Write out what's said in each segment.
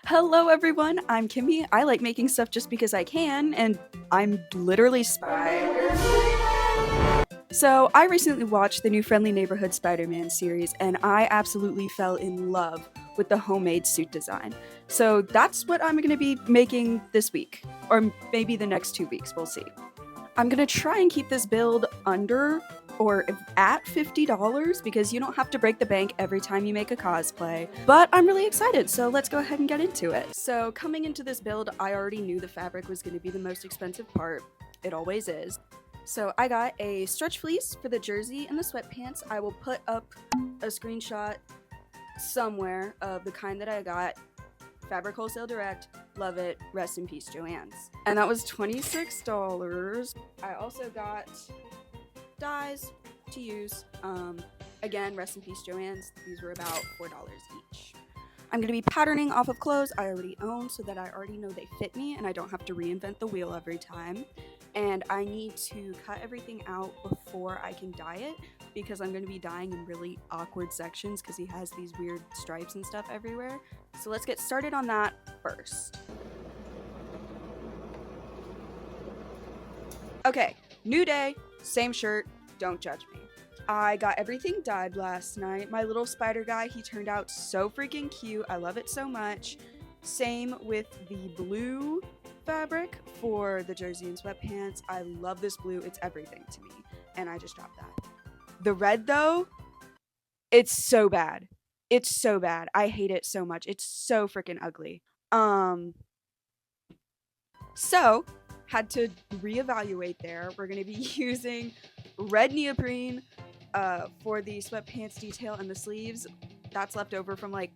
Hello everyone, I'm Kimmy. I like making stuff just because I can, and I'm literally Spider-Man. So I recently watched the new Friendly Neighborhood Spider-Man series, and I absolutely fell in love with the homemade suit design. So that's what I'm going to be making this week, or maybe the next 2 weeks, we'll see. I'm gonna try and keep this build under or at $50 because you don't have to break the bank every time you make a cosplay. But I'm really excited, so let's go ahead and get into it. So coming into this build, I already knew the fabric was gonna be the most expensive part. It always is. So I got a stretch fleece for the jersey and the sweatpants. I will put up a screenshot somewhere of the kind that I got. Fabric Wholesale Direct, love it, rest in peace Joann's. And that was $26. I also got dyes to use. Again, rest in peace Joann's, these were about $4 each. I'm gonna be patterning off of clothes I already own so that I already know they fit me and I don't have to reinvent the wheel every time. And I need to cut everything out before I can dye it because I'm going to be dyeing in really awkward sections because he has these weird stripes and stuff everywhere. So let's get started on that first. Okay, new day, same shirt, don't judge me. I got everything dyed last night. My little spider guy, he turned out so freaking cute. I love it so much. Same with the blue fabric for the jersey and sweatpants. I love this blue. It's everything to me. And I just dropped that. The red though, it's so bad. It's so bad. I hate it so much. It's so freaking ugly. So had to reevaluate there. We're going to be using red neoprene for the sweatpants detail and the sleeves. That's left over from like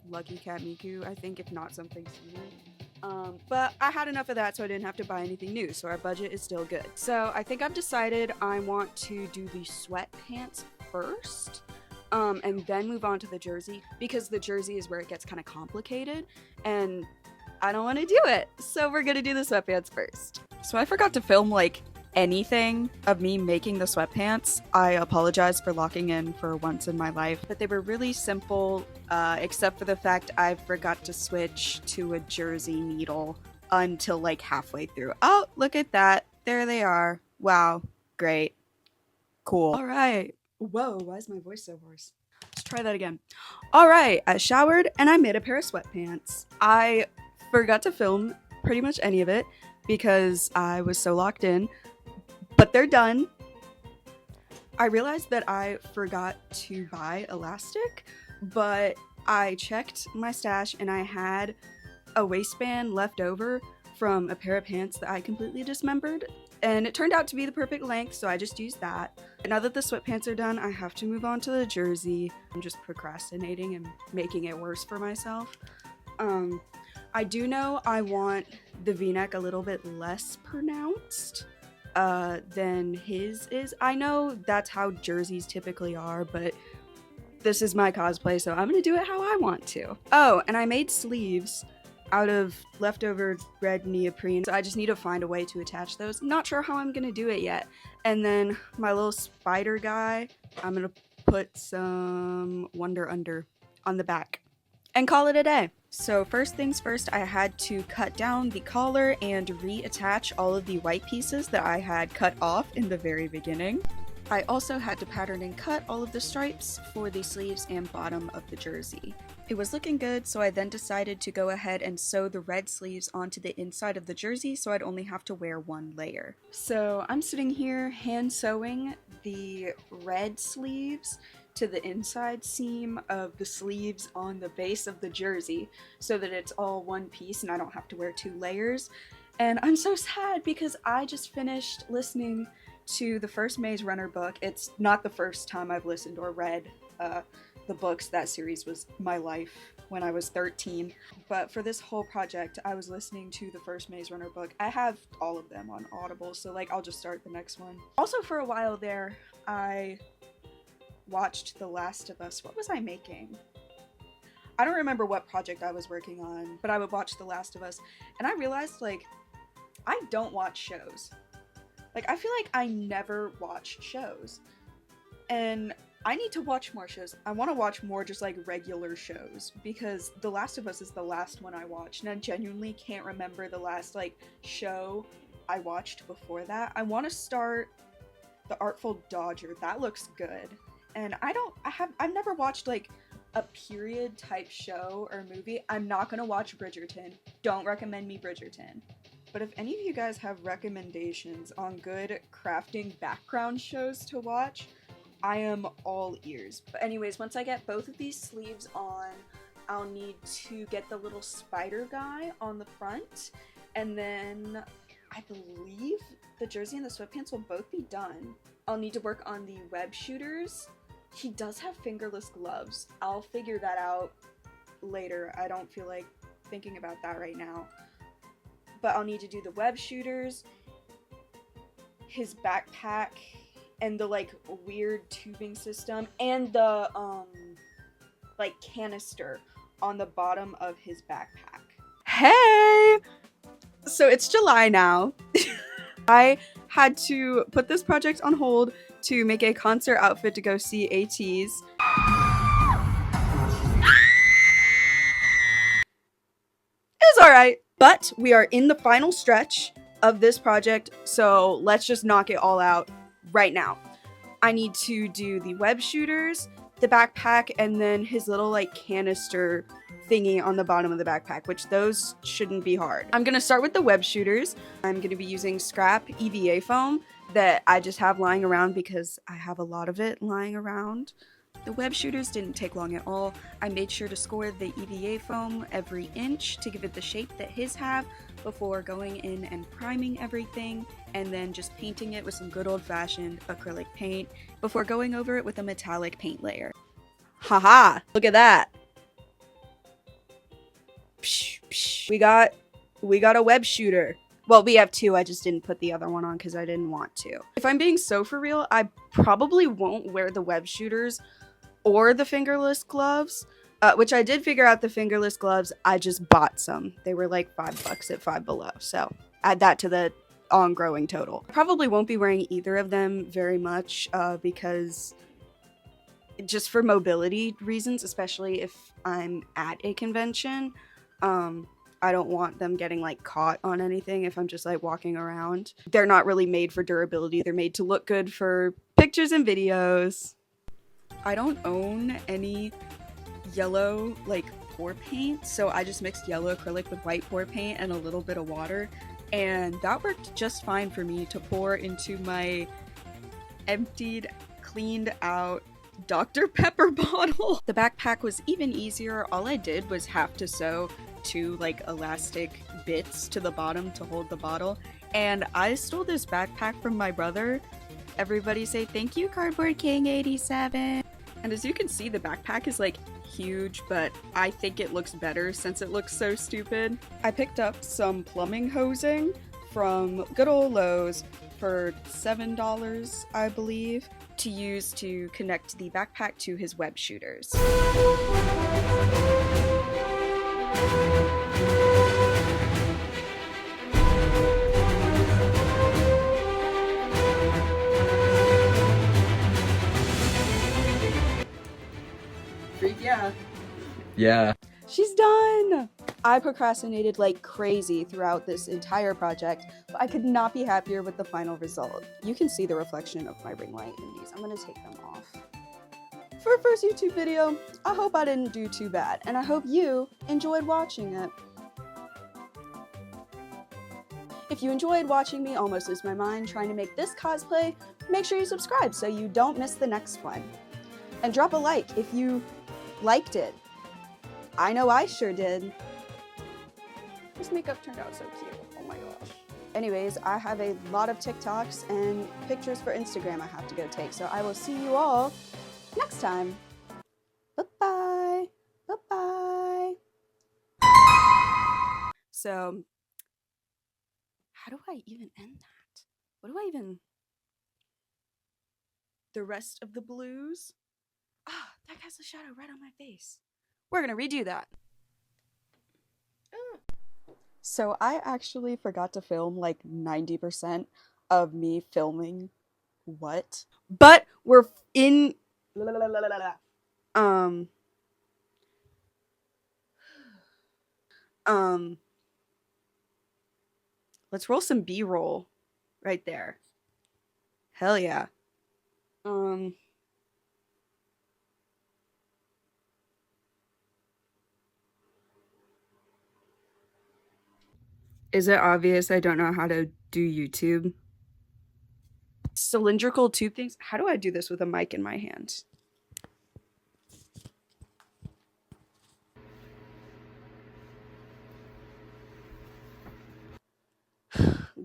Lucky Cat Miku, I think, if not something similar. But I had enough of that so I didn't have to buy anything new, so our budget is still good. So I think I've decided I want to do the sweatpants first, and then move on to the jersey, because the jersey is where it gets kind of complicated, and I don't want to do it, so we're gonna do the sweatpants first. So I forgot to film like anything of me making the sweatpants. I apologize for locking in for once in my life, but they were really simple, except for the fact I forgot to switch to a jersey needle until like halfway through. Oh, look at that. There they are. Wow. Great. Cool. All right. Whoa, why is my voice so hoarse? Let's try that again. All right, I showered and I made a pair of sweatpants. I forgot to film pretty much any of it because I was so locked in. But they're done. I realized that I forgot to buy elastic, but I checked my stash and I had a waistband left over from a pair of pants that I completely dismembered, and it turned out to be the perfect length, so I just used that. And now that the sweatpants are done, I have to move on to the jersey. I'm just procrastinating and making it worse for myself. I do know I want the v-neck a little bit less pronounced than his is. I know that's how jerseys typically are, but this is my cosplay, so I'm gonna do it how I want to. Oh, and I made sleeves out of leftover red neoprene, so I just need to find a way to attach those. Not sure how I'm gonna do it yet. And then my little spider guy, I'm gonna put some Wonder Under on the back and call it a day. So first things first, I had to cut down the collar and reattach all of the white pieces that I had cut off in the very beginning. I also had to pattern and cut all of the stripes for the sleeves and bottom of the jersey. It was looking good, so I then decided to go ahead and sew the red sleeves onto the inside of the jersey so I'd only have to wear one layer. So I'm sitting here hand sewing the red sleeves to the inside seam of the sleeves on the base of the jersey so that it's all one piece and I don't have to wear two layers. And I'm so sad because I just finished listening to the first Maze Runner book. It's not the first time I've listened or read the books. That series was my life when I was 13. But for this whole project, I was listening to the first Maze Runner book. I have all of them on Audible, so like I'll just start the next one. Also, for a while there, I watched The Last of Us. What was I making? I don't remember what project I was working on, but I would watch The Last of Us, and I realized, like, I don't watch shows. Like, I feel like I never watch shows. And I need to watch more shows. I want to watch more just like regular shows because The Last of Us is the last one I watched, and I genuinely can't remember the last like show I watched before that. I want to start The Artful Dodger. That looks good. And I've never watched like a period type show or movie. I'm not gonna watch Bridgerton. Don't recommend me Bridgerton. But if any of you guys have recommendations on good crafting background shows to watch, I am all ears. But anyways, once I get both of these sleeves on, I'll need to get the little spider guy on the front, and then I believe the jersey and the sweatpants will both be done. I'll need to work on the web shooters. He does have fingerless gloves. I'll figure that out later. I don't feel like thinking about that right now. But I'll need to do the web shooters, his backpack, and the like weird tubing system, and the like canister on the bottom of his backpack. Hey! So it's July now. I had to put this project on hold to make a concert outfit to go see ATs. It was alright, but we are in the final stretch of this project, so let's just knock it all out right now. I need to do the web shooters, the backpack, and then his little like canister thingy on the bottom of the backpack, which those shouldn't be hard. I'm gonna start with the web shooters. I'm gonna be using scrap EVA foam that I just have lying around because I have a lot of it lying around. The web shooters didn't take long at all. I made sure to score the EVA foam every inch to give it the shape that his have before going in and priming everything, and then just painting it with some good old-fashioned acrylic paint before going over it with a metallic paint layer. Haha! Look at that! Psh, psh. We got a web shooter. Well, we have two, I just didn't put the other one on because I didn't want to. If I'm being so for real, I probably won't wear the web shooters or the fingerless gloves, which I did figure out the fingerless gloves. I just bought some. They were like $5 at Five Below, so add that to the on-growing total. Probably won't be wearing either of them very much because just for mobility reasons, especially if I'm at a convention, I don't want them getting like caught on anything if I'm just like walking around. They're not really made for durability. They're made to look good for pictures and videos. I don't own any yellow like pour paint, so I just mixed yellow acrylic with white pour paint and a little bit of water, and that worked just fine for me to pour into my emptied, cleaned out Dr. Pepper bottle. The backpack was even easier. All I did was have to sew two like elastic bits to the bottom to hold the bottle, and I stole this backpack from my brother. Everybody say thank you, Cardboard King 87. And as you can see, the backpack is like huge, but I think it looks better since it looks so stupid. I picked up some plumbing hosing from good old Lowe's for $7, I believe, to use to connect the backpack to his web shooters. Freak yeah. Yeah. She's done! I procrastinated like crazy throughout this entire project, but I could not be happier with the final result. You can see the reflection of my ring light in these. I'm gonna take them off. For a first YouTube video, I hope I didn't do too bad, and I hope you enjoyed watching it. If you enjoyed watching me almost lose my mind trying to make this cosplay, make sure you subscribe so you don't miss the next one. And drop a like if you liked it. I know I sure did. This makeup turned out so cute. Oh my gosh. Anyways, I have a lot of TikToks and pictures for Instagram I have to go take, so I will see you all next time. Bye-bye. Bye-bye. So, how do I even end that? What do I even... The rest of the blues? Ah, that casts a shadow right on my face. We're gonna redo that. So I actually forgot to film like 90% of me filming what? But we're in Um, um, let's roll some B-roll right there. Hell yeah. Um, is it obvious I don't know how to do YouTube? Cylindrical tube things. How do I do this with a mic in my hand?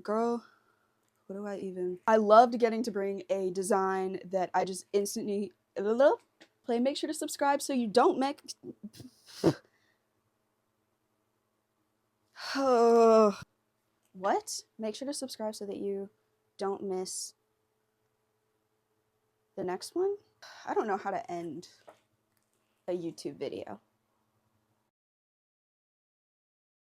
Girl, what do I even? I loved getting to bring a design that I just instantly play. Make sure to subscribe so you don't make. What? Make sure to subscribe so that you don't miss the next one. I don't know how to end a YouTube video.